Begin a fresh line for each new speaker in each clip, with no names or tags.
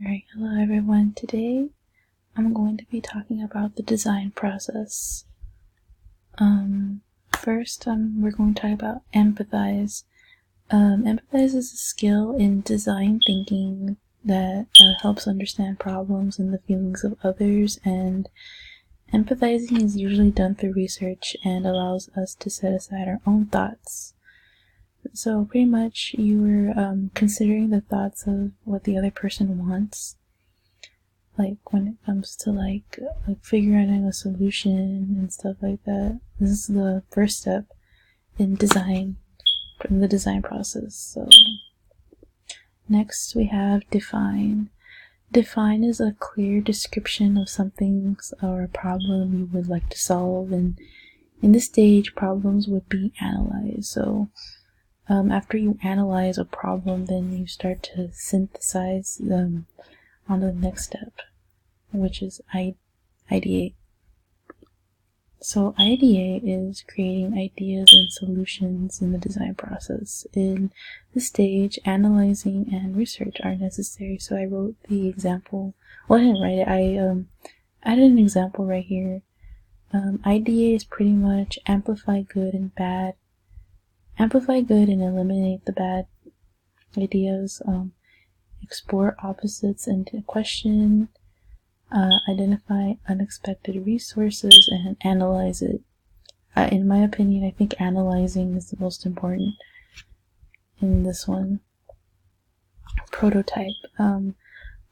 Alright, hello everyone. Today I'm going to be talking about the design process. First, we're going to talk about empathize. Empathize is a skill in design thinking that helps understand problems and the feelings of others, and empathizing is usually done through research and allows us to set aside our own thoughts. So pretty much you were considering the thoughts of what the other person wants, like when it comes to like figuring out a solution and stuff like that. This is the first step in the design process. So next we have define. Define is a clear description of something or a problem you would like to solve, and in this stage problems would be analyzed. So after you analyze a problem, then you start to synthesize them on the next step, which is ideate. So ideate is creating ideas and solutions in the design process. In this stage, analyzing and research are necessary. So I wrote the example. Well, I didn't write it. I added an example right here. Ideate is pretty much amplify good and bad. Amplify good and eliminate the bad ideas. Explore opposites into question. Identify unexpected resources and analyze it. In my opinion, I think analyzing is the most important in this one. Prototype.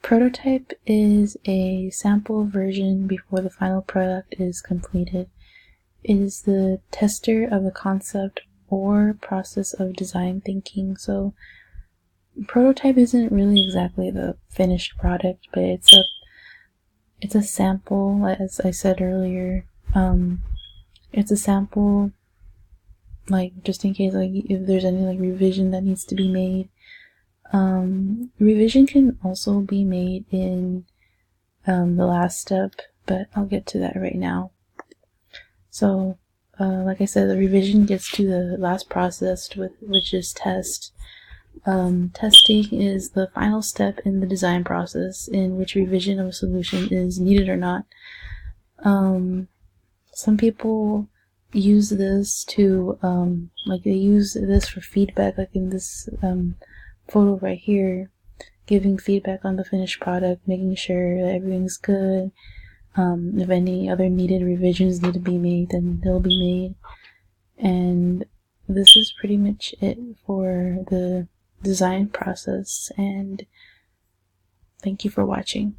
Prototype is a sample version before the final product is completed. It is the tester of a concept or process of design thinking. So prototype isn't really exactly the finished product, but it's a sample, as I said earlier. It's a sample, like, just in case, like, if there's any, like, revision that needs to be made. Revision can also be made in, the last step, but I'll get to that right now. So, like I said, the revision gets to the last process, which is test. Testing is the final step in the design process in which revision of a solution is needed or not. Some people use this to, like, they use this for feedback, like in this photo right here, giving feedback on the finished product, making sure that everything's good. If any other needed revisions need to be made, then they'll be made. And this is pretty much it for the design process, and thank you for watching.